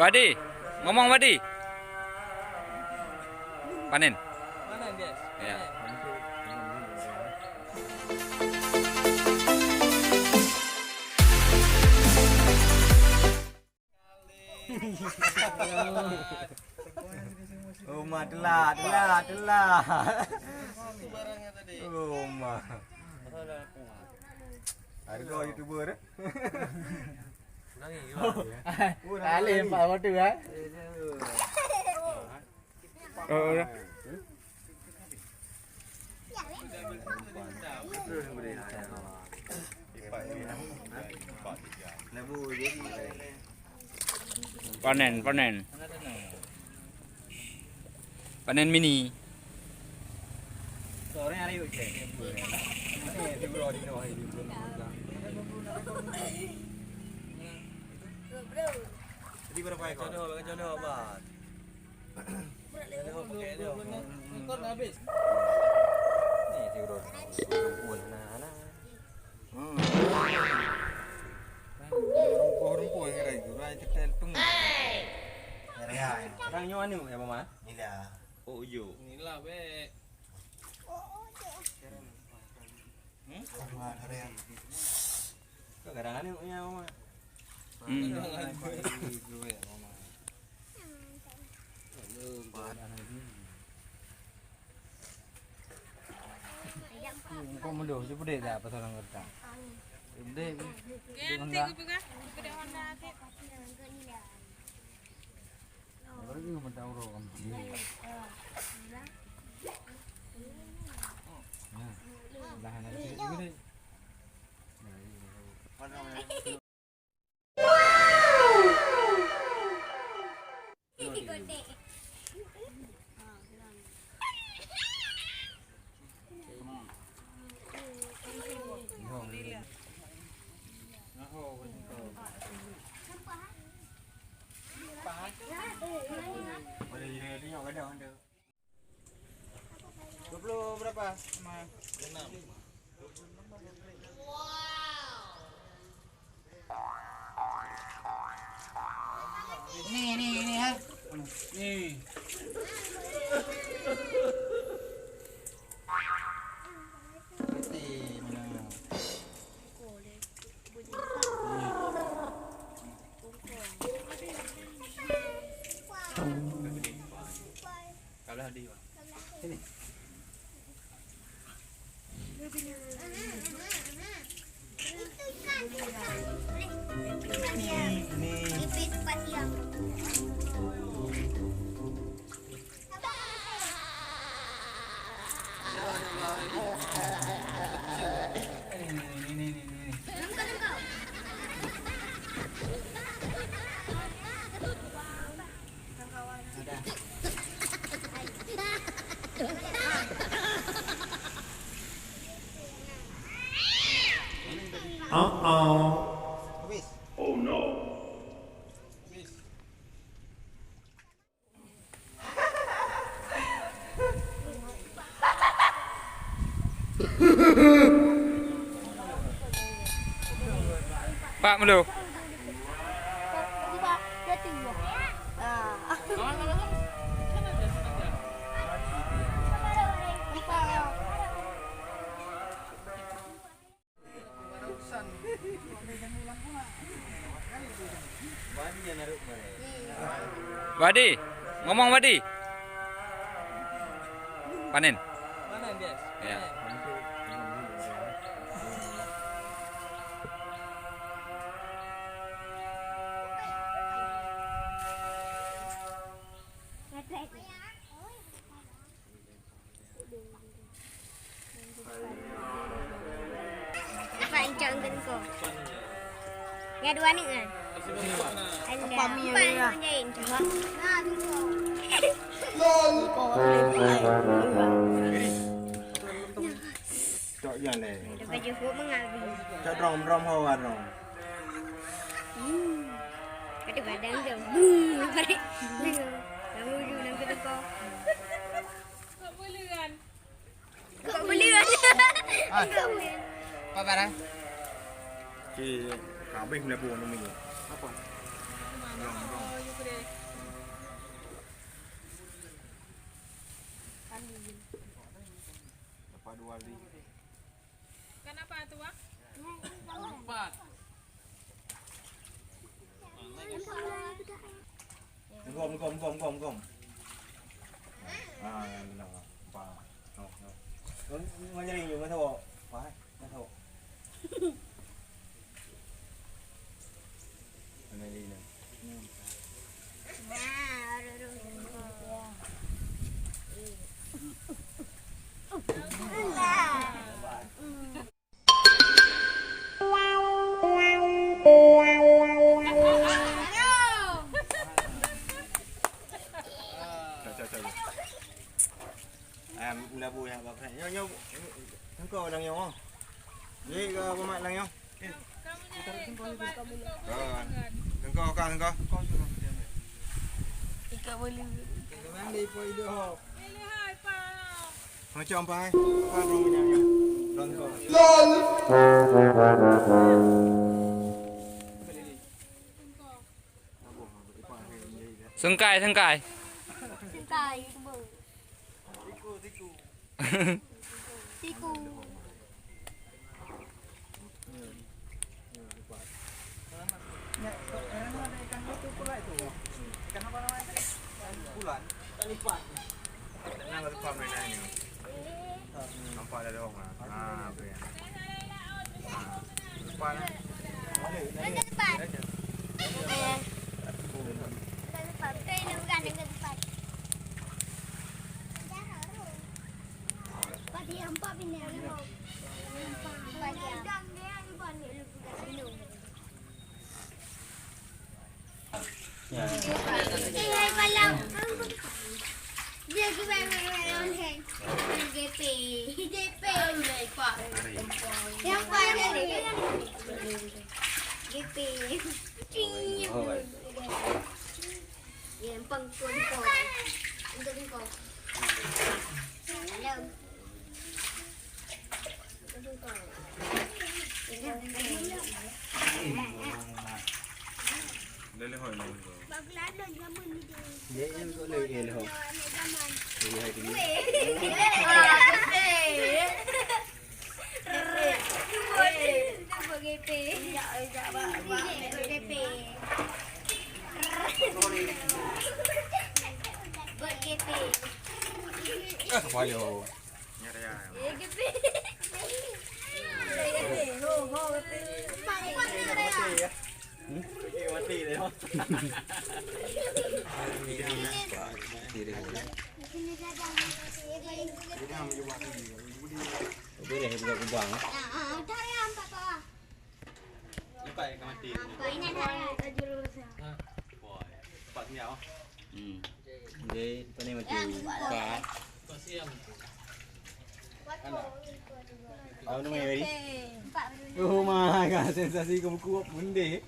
Wadi, ngomong Wadi. Panen. Panen, guys. Ya. Uma telat. Uma. Ada YouTuber. Alim Pak Wadu ya. Oh, ya. Panen mini. Sore hari yuk. Jadi berapa ekor? Jodoh, Pak. Ekor habis. Nih, tiga rumpun. Rumpun yang ada itu, rai tetel peng. Orang nyawa ya, Mama? Iya. Oh, iya. Inilah, be. Kok garangan ya, Mama? Kau mundur, cuba deh dah pasal orang kerja. Deh, baru juga mentang orang. Dah nak juga deh. Berapa? 6. Ini ya. Nih. Kalau hadi. Sini. Oh no. Pak Melu. Wadi, ngomong Wadi. Panen. Panen, guys. Ya. Apa yang canggih kau? Ya dua nih kan? Apa menjahit coba? Cok yang ni. Baju buat mengalir. Cok rom hawa rom. Ada badan tu. Balik. Kamu juga nak kena kau. Tak boleh kan? Tak boleh kan? Apa barang? Ki habis melabu ni. Apa? Dapat 2 hari. Kenapa tuh, Wak? Gom. Ah, benar. Pa. No. Ngajari yo mato. Pa. Mato. Ano din. Melabu yang apa kan? Nyo engkau lang yo. Ni ke pemat lang yo. Engkau kan engkau. Ikaw boleh. Memang di po ido ho. Pilih hai, Pak. Macam pai. Kan rong punya yo. Rong ko. Sengkai. Sengkai tu. Tiku. Bulan. Nak lepas mainan ni. Nampak dah dong ah. Ah, okey. Lepas lah. Dekat depan. Dekat depan. Bukan dekat depan. Padi hampa bini ni mau. Padi gang dia ni pun ni lu bukan minum. Ya. Hai malam. Dia ke main hand. GP. Pak. Yang pada ni. GP. Yang pengkon kau. Untuk kau. Hello. Lele hoi lo. Baglan dah zaman ni dia. Ye ye ko le ye le ho. Zaman. Ye hai di. Apa yo? Nyara ya. Mati deh. Boleh buka kubang. Cari apa kau? Lepas ke mati. Apa ini ada jurus? Cepat ni ah. Jadi paling mati. Pak. Kau nama Mary? Oh my god, sensasi kau kuat bunde.